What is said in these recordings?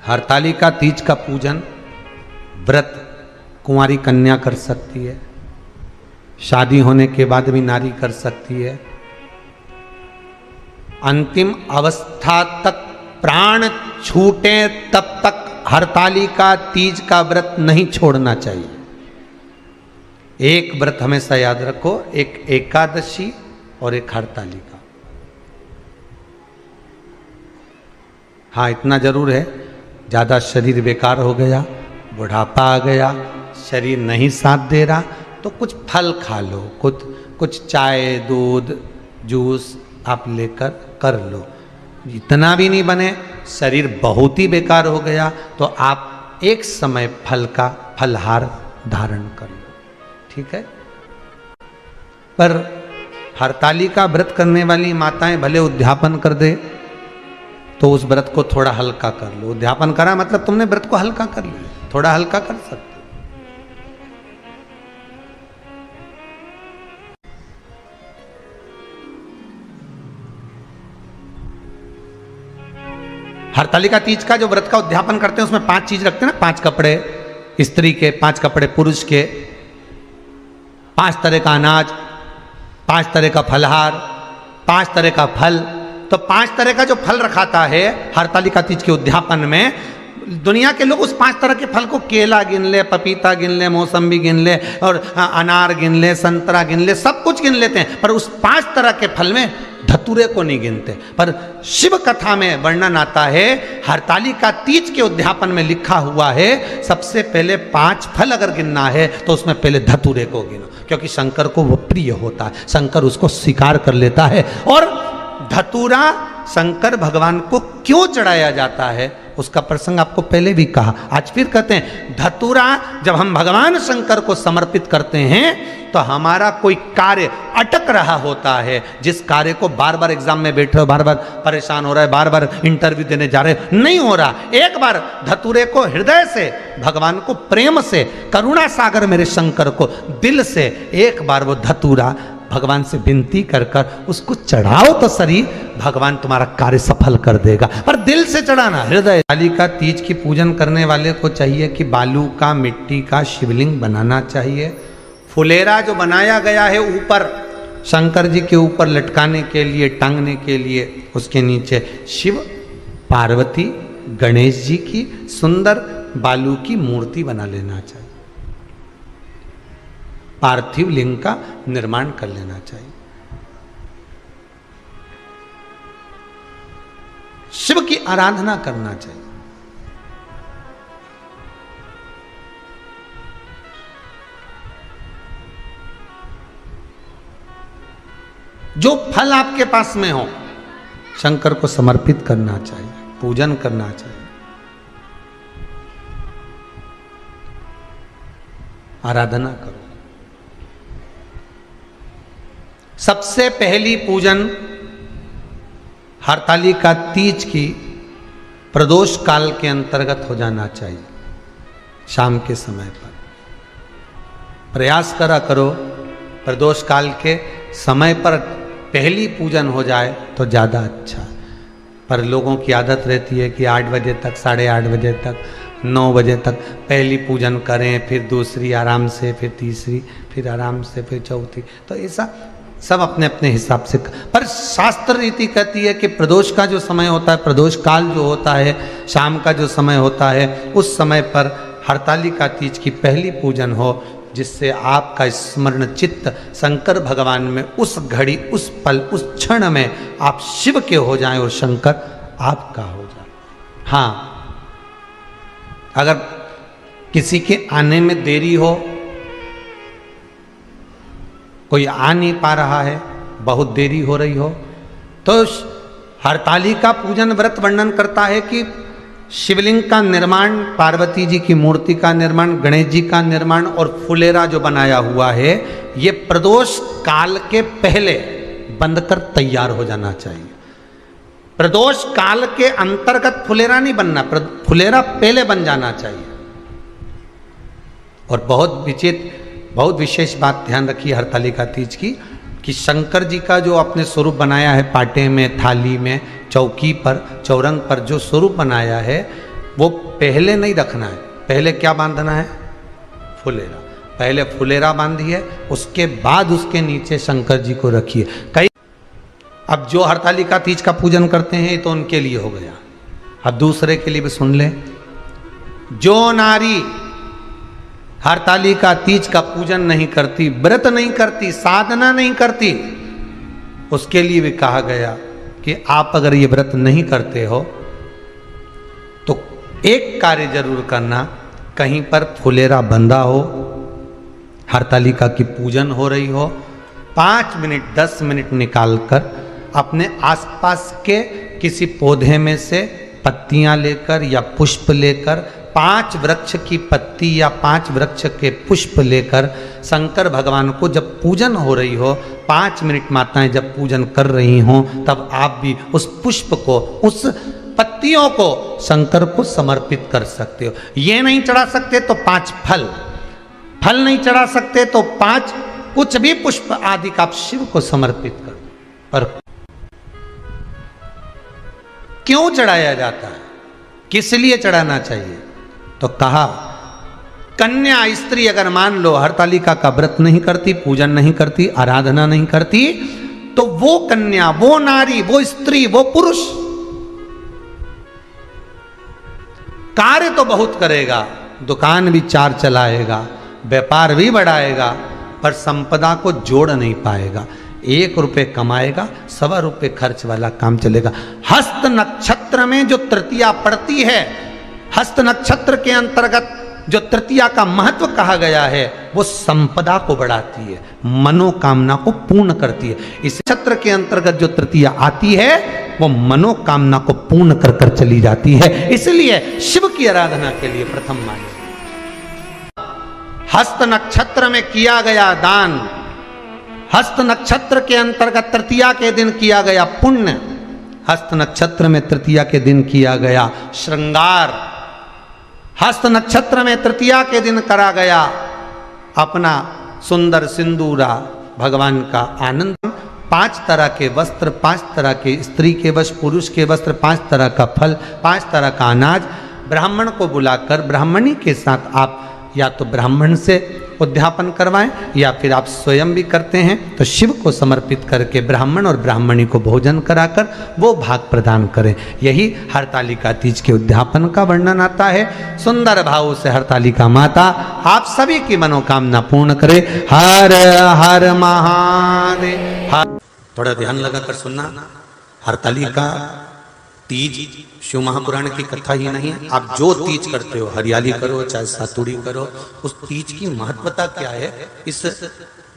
हरतालिका तीज का पूजन व्रत कुंवारी कन्या कर सकती है, शादी होने के बाद भी नारी कर सकती है। अंतिम अवस्था तक प्राण छूटे तब तक हरतालिका तीज का व्रत नहीं छोड़ना चाहिए। एक व्रत हमेशा याद रखो, एक एकादशी और एक हरतालिका। हाँ, इतना जरूर है, ज़्यादा शरीर बेकार हो गया, बुढ़ापा आ गया, शरीर नहीं साथ दे रहा, तो कुछ फल खा लो, कुछ चाय दूध जूस आप लेकर कर लो। इतना भी नहीं बने, शरीर बहुत ही बेकार हो गया, तो आप एक समय फल का फलहार धारण कर लो, ठीक है। पर हरतालिका व्रत करने वाली माताएं भले उद्यापन कर दे, तो उस व्रत को थोड़ा हल्का कर लो। उद्यापन करा मतलब तुमने व्रत को हल्का कर लिया, थोड़ा हल्का कर सकते। हरतालिका तीज का जो व्रत का उद्यापन करते हैं उसमें 5 चीज रखते हैं ना, 5 कपड़े स्त्री के, 5 कपड़े पुरुष के, 5 तरह का अनाज, 5 तरह का फलहार, 5 तरह का फल। तो 5 तरह का जो फल रखाता है हरतालिका तीज के उद्यापन में, दुनिया के लोग उस 5 तरह के फल को केला गिन ले, पपीता गिन ले, मौसम्बी गिन ले, और अनार गिन ले, संतरा गिन ले, सब कुछ गिन लेते हैं, पर उस 5 तरह के फल में धतूरे को नहीं गिनते। पर शिव कथा में वर्णन आता है, हरतालिका तीज के उद्यापन में लिखा हुआ है, सबसे पहले 5 फल अगर गिनना है तो उसमें पहले धतूरे को गिनो, क्योंकि शंकर को वो प्रिय होता है, शंकर उसको स्वीकार कर लेता है। और धतूरा शंकर भगवान को क्यों चढ़ाया जाता है उसका प्रसंग आपको पहले भी कहा, आज फिर कहते हैं। धतूरा जब हम भगवान शंकर को समर्पित करते हैं तो हमारा कोई कार्य अटक रहा होता है, जिस कार्य को बार बार एग्जाम में बैठे हो, बार बार परेशान हो रहा है, बार बार इंटरव्यू देने जा रहे हो, नहीं हो रहा, एक बार धतूरे को हृदय से भगवान को प्रेम से, करुणा सागर मेरे शंकर को दिल से एक बार वो धतूरा भगवान से विनती कर कर उसको चढ़ाओ तो सही, भगवान तुम्हारा कार्य सफल कर देगा। पर दिल से चढ़ाना, हृदय। हरतालिका तीज की पूजन करने वाले को चाहिए कि बालू का, मिट्टी का शिवलिंग बनाना चाहिए। फुलेरा जो बनाया गया है ऊपर शंकर जी के ऊपर लटकाने के लिए, टांगने के लिए, उसके नीचे शिव पार्वती गणेश जी की सुंदर बालू की मूर्ति बना लेना चाहिए, पार्थिव लिंग का निर्माण कर लेना चाहिए। शिव की आराधना करना चाहिए। जो फल आपके पास में हो शंकर को समर्पित करना चाहिए, पूजन करना चाहिए, आराधना करो। सबसे पहली पूजन हरतालिका तीज की प्रदोष काल के अंतर्गत हो जाना चाहिए, शाम के समय पर। प्रयास करो प्रदोष काल के समय पर पहली पूजन हो जाए तो ज़्यादा अच्छा। पर लोगों की आदत रहती है कि 8 बजे तक, 8:30 बजे तक, 9 बजे तक पहली पूजन करें, फिर दूसरी आराम से, फिर तीसरी, फिर आराम से, फिर चौथी। तो ऐसा सब अपने अपने हिसाब से। पर शास्त्र रीति कहती है कि प्रदोष का जो समय होता है, प्रदोष काल जो होता है, शाम का जो समय होता है, उस समय पर हरतालिका तीज की पहली पूजन हो, जिससे आपका स्मरण चित्त शंकर भगवान में उस घड़ी, उस पल, उस क्षण में आप शिव के हो जाएं और शंकर आपका हो जाए। हाँ, अगर किसी के आने में देरी हो, कोई आ नहीं पा रहा है, बहुत देरी हो रही हो, तो हरतालिका पूजन व्रत वर्णन करता है कि शिवलिंग का निर्माण, पार्वती जी की मूर्ति का निर्माण, गणेश जी का निर्माण और फुलेरा जो बनाया हुआ है, ये प्रदोष काल के पहले बंधकर तैयार हो जाना चाहिए। प्रदोष काल के अंतर्गत फुलेरा नहीं बनना, फुलेरा पहले बन जाना चाहिए। और बहुत विशेष बात ध्यान रखिए हरतालिका तीज की, कि शंकर जी का जो आपने स्वरूप बनाया है, पाटे में, थाली में, चौकी पर, चौरंग पर जो स्वरूप बनाया है, वो पहले नहीं रखना है, पहले क्या बांधना है? फुलेरा। पहले फुलेरा बांधिए, उसके बाद उसके नीचे शंकर जी को रखिए। कई अब जो हरतालिका तीज का पूजन करते हैं तो उनके लिए हो गया, अब दूसरे के लिए भी सुन ले। जो नारी हरतालिका तीज का पूजन नहीं करती, व्रत नहीं करती, साधना नहीं करती, उसके लिए भी कहा गया कि आप अगर ये व्रत नहीं करते हो तो एक कार्य जरूर करना, कहीं पर फुलेरा बंधा हो, हरतालिका की पूजन हो रही हो, 5 मिनट 10 मिनट निकालकर अपने आसपास के किसी पौधे में से पत्तियां लेकर या पुष्प लेकर, 5 वृक्ष की पत्ती या 5 वृक्ष के पुष्प लेकर शंकर भगवान को जब पूजन हो रही हो, 5 मिनट माताएं जब पूजन कर रही हों, तब आप भी उस पुष्प को, उस पत्तियों को शंकर को समर्पित कर सकते हो। ये नहीं चढ़ा सकते तो 5 फल, फल नहीं चढ़ा सकते तो 5 कुछ भी पुष्प आदि का आप शिव को समर्पित कर। पर क्यों चढ़ाया जाता है, किस लिए चढ़ाना चाहिए? तो कहा कन्या स्त्री अगर मान लो हरतालिका का व्रत नहीं करती, पूजन नहीं करती, आराधना नहीं करती, तो वो कन्या, वो नारी, वो स्त्री, वो पुरुष कार्य तो बहुत करेगा, दुकान भी 4 चलाएगा, व्यापार भी बढ़ाएगा, पर संपदा को जोड़ नहीं पाएगा। 1 रुपये कमाएगा, 1.25 रुपये खर्च वाला काम चलेगा। हस्त नक्षत्र में जो तृतीया पड़ती है, हस्त नक्षत्र के अंतर्गत जो तृतीया का महत्व कहा गया है, वो संपदा को बढ़ाती है, मनोकामना को पूर्ण करती है। इस नक्षत्र के अंतर्गत जो तृतीया आती है वो मनोकामना को पूर्ण कर कर चली जाती है। इसलिए शिव की आराधना के लिए प्रथम माने। हस्त नक्षत्र में किया गया दान, हस्त नक्षत्र के अंतर्गत तृतीया के दिन किया गया पुण्य, हस्त नक्षत्र में तृतीया के दिन किया गया श्रृंगार, हस्त नक्षत्र में तृतीया के दिन करा गया अपना सुंदर सिंदूरा, भगवान का आनंद, 5 तरह के वस्त्र, 5 तरह के स्त्री के वस्त्र, पुरुष के वस्त्र, 5 तरह का फल, 5 तरह का अनाज, ब्राह्मण को बुलाकर ब्राह्मणी के साथ आप या तो ब्राह्मण से उद्यापन करवाएं या फिर आप स्वयं भी करते हैं तो शिव को समर्पित करके ब्राह्मण और ब्राह्मणी को भोजन कराकर वो भाग प्रदान करें। यही हरतालिका तीज के उद्यापन का वर्णन आता है। सुंदर भाव से हरतालिका माता आप सभी की मनोकामना पूर्ण करे। हर हर महादेव। थोड़ा ध्यान लगाकर सुनना, हरतालिका तीज शिव महापुराण की कथा ही नहीं है। आप जो तीज करते हो, हरियाली करो चाहे सातुड़ी करो, उस तीज की महत्वता क्या है, इस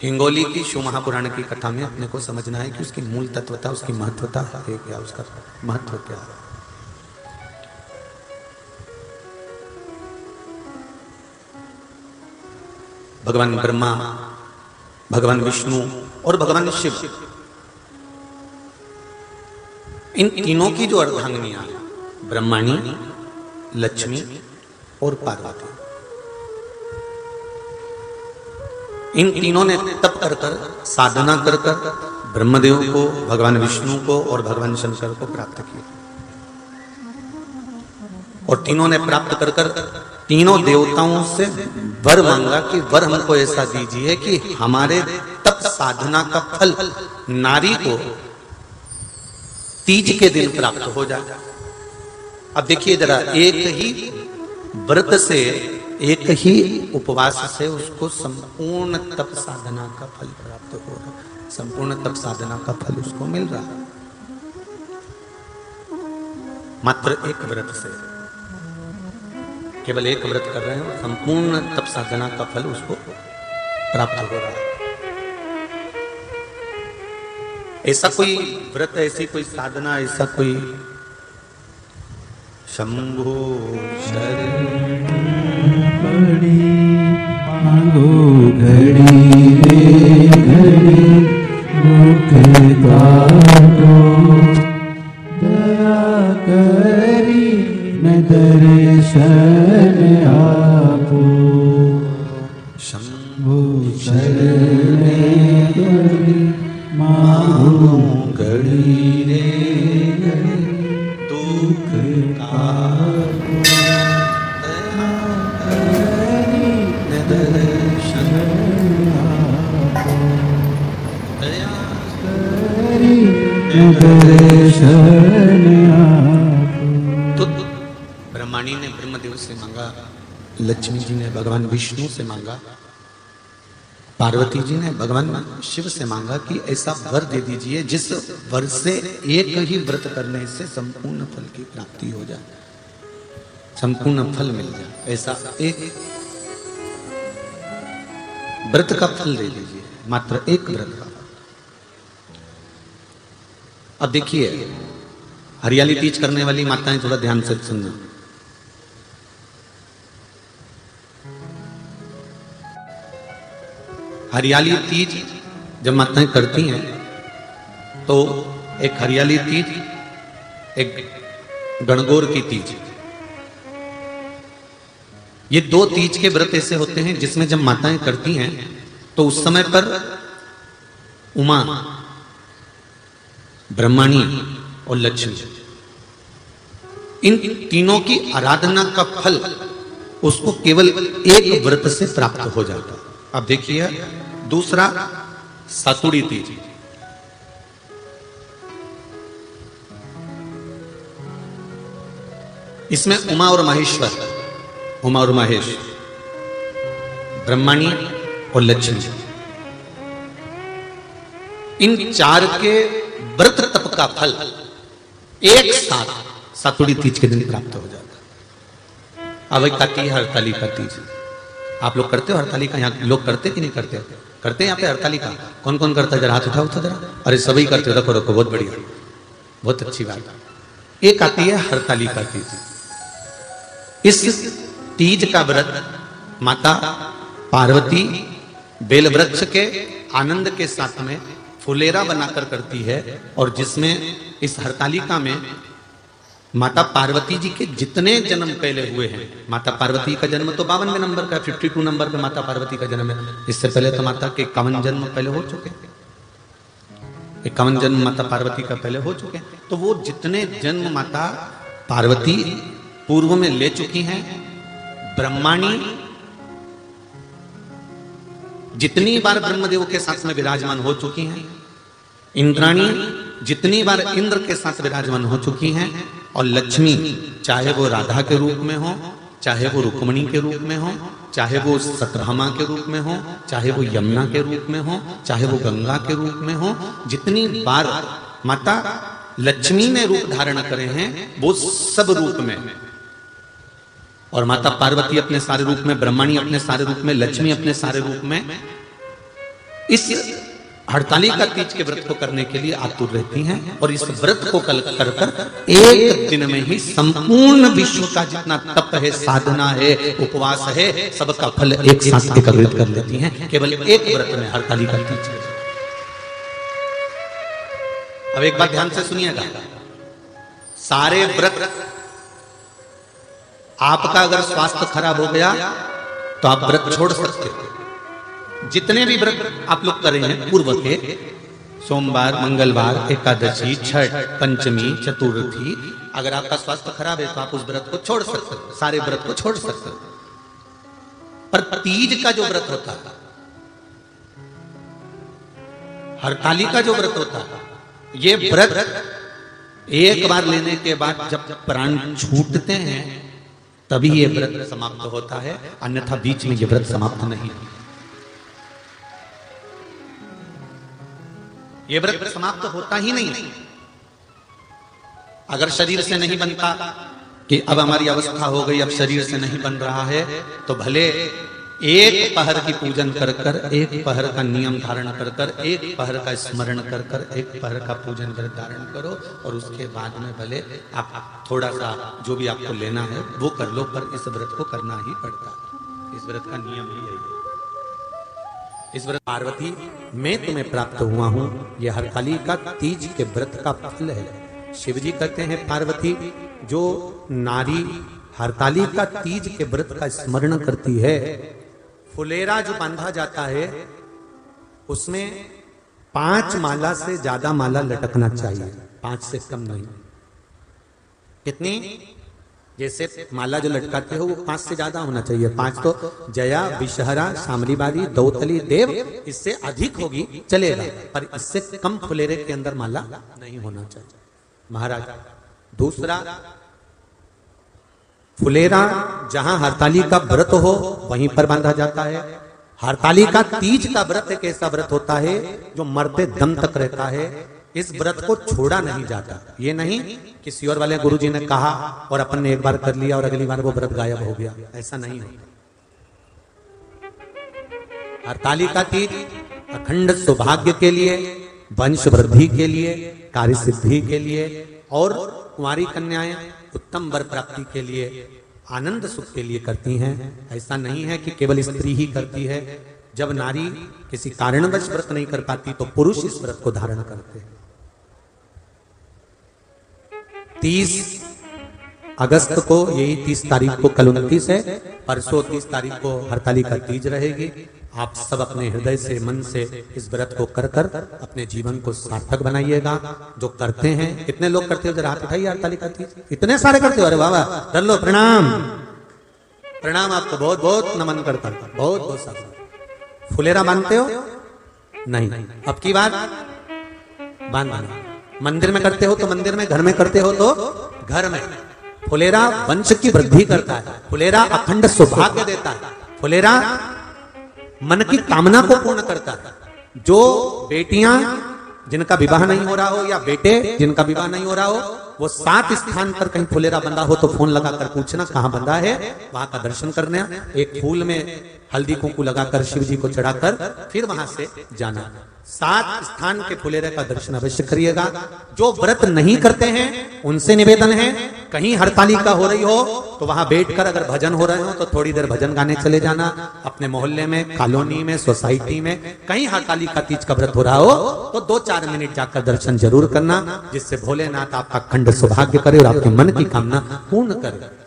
हिंगोली की शिव महापुराण की कथा में अपने को समझना है कि उसकी मूल तत्वता, उसकी महत्वता है क्या, उसका महत्व क्या है। भगवान ब्रह्मा, भगवान विष्णु और भगवान शिव, इन तीनों की जो अर्धांगिनियां, ब्रह्माणी, लक्ष्मी और पार्वती, इन तीनों ने तप कर कर, साधना कर कर ब्रह्मदेव को, भगवान विष्णु को और भगवान शंकर को प्राप्त किया। और तीनों ने प्राप्त कर कर तीनों देवताओं से वर मांगा कि वर हमको ऐसा दीजिए कि हमारे तप साधना का फल नारी को तीज के दिन प्राप्त हो जाए। अब देखिए जरा, एक ही व्रत से, एक ही उपवास से उसको संपूर्ण तप साधना का फल प्राप्त हो रहा है, संपूर्ण तप साधना का फल उसको मिल रहा है मात्र एक व्रत से। केवल एक व्रत कर रहे हैं, संपूर्ण तप साधना का फल उसको प्राप्त हो रहा है। ऐसा कोई व्रत, ऐसी कोई साधना, ऐसा कोई शंभो शरण बड़ी मांगो घड़ी रे घड़ी मुख काटो, दया करी न दर्शन आपो, शंभो शरण बड़ी मांगो घड़ी रे घड़ी दुख काटो। दर्शन आपको। तो ब्रह्माणी ने ब्रह्मदेव से मांगा, लक्ष्मी जी ने भगवान विष्णु से मांगा, पार्वती जी ने भगवान शिव से मांगा कि ऐसा वर दे दीजिए जिस वर से एक ही व्रत करने से संपूर्ण फल की प्राप्ति हो जाए, संपूर्ण फल मिल जाए। ऐसा एक व्रत का फल दे दीजिए, मात्र एक व्रत का। अब देखिए, हरियाली तीज करने वाली माताएं थोड़ा ध्यान से सुनना। हरियाली तीज जब माताएं करती हैं तो एक हरियाली तीज, एक गणगौर की तीज, ये दो तीज के व्रत ऐसे होते हैं जिसमें जब माताएं करती हैं तो उस समय पर उमा, ब्रह्माणी और लक्ष्मी, इन तीनों की आराधना का फल उसको केवल एक व्रत से प्राप्त हो जाता है। अब देखिए दूसरा सातुड़ी तीज। इसमें उमा और महेश्वर, उमा और महेश, ब्रह्माणी और लक्ष्मी, इन चार के व्रत तप का फल एक साथ सातुड़ी तीज के दिन प्राप्त हो जाता है। अब एक आती है हरतालिका तीज। आप लोग करते हो हरतालिका? यहाँ लोग करते कि नहीं करते? करते हैं यहाँ पे हरतालिका? कौन कौन करता है? जरा हाथ उठाओ तो जरा। अरे सभी करते हो, रखो रखो, बहुत बढ़िया, बहुत अच्छी बात। एक आती है हरतालिका तीज। इस तीज का व्रत माता पार्वती बेल वृक्ष के आनंद के साथ में फुलेरा बनाकर करती है, और जिसमें इस हरतालिका में माता पार्वती जी के जितने जन्म पहले हुए हैं, माता पार्वती का जन्म तो 52वें नंबर का, 52 नंबर पे माता पार्वती का जन्म है। इससे पहले तो माता के 51 जन्म पहले हो चुके, 51 जन्म माता पार्वती का पहले हो चुके। तो वो जितने जन्म माता पार्वती पूर्व में ले चुकी हैं, ब्रह्माणी जितनी बार ब्रह्मदेव के साथ में विराजमान हो चुकी हैं, इंद्राणी जितनी बार इंद्र के साथ विराजमान हो चुकी हैं, और लक्ष्मी चाहे वो राधा के रूप में हो, चाहे वो रुक्मणी के रूप में हो, चाहे वो सतभामा के रूप में हो, चाहे वो यमुना के रूप में हो, चाहे वो गंगा के रूप में हो, जितनी बार माता लक्ष्मी ने रूप धारण करे हैं वो सब रूप में, और माता पार्वती अपने सारे रूप में, ब्रह्माणी अपने सारे रूप में, लक्ष्मी अपने सारे रूप में इस हरतालिका तीज के व्रत को करने के लिए आतुर रहती हैं। और इस व्रत को कर एक दिन में ही संपूर्ण विश्व का जितना तप है, साधना है, उपवास है, सबका फल एक साथ एकत्रित कर लेती हैं केवल एक व्रत में, हरतालिका तीज। अब एक बात ध्यान से सुनिएगा, सारे व्रत, आपका अगर स्वास्थ्य खराब हो गया तो आप व्रत छोड़ सकते हो। जितने भी व्रत आप लोग कर रहे हैं पूर्व के, सोमवार, मंगलवार, एकादशी, छठ, पंचमी, चतुर्थी, अगर आपका स्वास्थ्य खराब है तो आप उस व्रत को छोड़ सकते हो, सारे व्रत को छोड़ सकते हो। पर तीज का जो व्रत होता है, हरतालिका जो व्रत होता है, ये व्रत एक बार लेने के बाद जब प्राण छूटते हैं तभी ये व्रत समाप्त होता है, अन्यथा बीच में ये व्रत समाप्त नहीं। ये व्रत समाप्त होता ही नहीं। अगर शरीर से नहीं बनता कि अब हमारी अवस्था हो गई, अब शरीर से नहीं बन रहा है, तो भले एक पहर की पूजन कर कर, एक पहर का नियम धारण कर कर, एक पहर का स्मरण कर कर, एक पहर का पूजन व्रत धारण करो, और उसके बाद में भले आप थोड़ा सा जो भी आपको लेना है वो कर लो, पर इस व्रत को करना ही पड़ता है। इस व्रत का नियम ही यही है। इस व्रत पार्वती मैं तुम्हें प्राप्त हुआ हूं, यह हरतालिका तीज के व्रत का फल है। शिव जी कहते हैं पार्वती, जो नारी हरतालिका तीज के व्रत का स्मरण करती है, फुलेरा जो बांधा जाता है उसमें 5 माला से ज्यादा माला लटकना चाहिए, 5 से कम नहीं। कितनी? जैसे माला जो लटकाते हो वो 5 से ज्यादा होना चाहिए। 5 तो जया, विषहरा, शामलीबारी, दौतली, देव, इससे अधिक होगी चलेगा, पर इससे कम फुलेरे के अंदर माला नहीं होना चाहिए महाराज। दूसरा, फुलेरा जहां हरताली का व्रत हो वहीं पर बांधा जाता है। हरताली का तीज का व्रत एक ऐसा व्रत होता है जो मरते दम तक रहता है। इस व्रत को छोड़ा नहीं जाता। ये नहीं किसी और वाले गुरुजी ने कहा और अपन ने एक बार कर लिया और अगली बार वो व्रत गायब हो गया, ऐसा नहीं होता। हरताली का तीज अखंड सौभाग्य के लिए, वंश वृद्धि के लिए, कार्य सिद्धि के लिए और कुंवारी कन्याएं उत्तम वर प्राप्ति के लिए, आनंद सुख के लिए करती हैं। ऐसा नहीं है कि केवल स्त्री ही करती है। जब नारी किसी कारणवश व्रत नहीं कर पाती तो पुरुष इस व्रत को धारण करते हैं। 30 अगस्त को, यही 30 तारीख को, कल 29 है, परसों 30 तारीख को हरताली का तीज रहेगी। आप सब अपने हृदय से, मन से इस व्रत को कर कर अपने जीवन को सार्थक बनाइएगा। जो करते हैं, कितने लोग करते हो जरा हाथ उठाइए हरताली का तीज। इतने सारे करते हो, अरे वाह वाह, कर लो, प्रणाम प्रणाम, आपको बहुत बहुत नमन करता हूं, बहुत बहुत सारा। फुलेरा बांधते हो? नहीं, अब की बात बांधना। मंदिर में करते हो तो मंदिर में, घर में करते हो तो घर में। फुलेरा वंश की वृद्धि करता है, फुलेरा अखंड सौभाग्य देता है, फुलेरा मन की कामना को पूर्ण करता है। जो बेटियां जिनका विवाह नहीं हो रहा हो या बेटे जिनका विवाह नहीं हो रहा हो, वो 7 स्थान पर कहीं फुलेरा बंधा हो तो फोन लगाकर पूछना कहां बंधा है, वहां का दर्शन करना। एक फूल में हल्दी कुंकू लगाकर शिव जी को चढ़ाकर फिर वहां से जाना। 7 स्थान के फुलेरे का दर्शन अवश्य करिएगा। जो व्रत नहीं करते हैं उनसे निवेदन है, कहीं हरताली का हो रही हो तो वहां बैठकर अगर भजन हो रहे हो तो थोड़ी देर भजन गाने चले जाना। अपने मोहल्ले में, कॉलोनी में, सोसाइटी में कहीं हरताली का तीज का व्रत हो रहा हो तो 2-4 मिनट जाकर दर्शन जरूर करना, जिससे भोलेनाथ आपका अखंड सौभाग्य करे और आपके मन की कामना पूर्ण करे।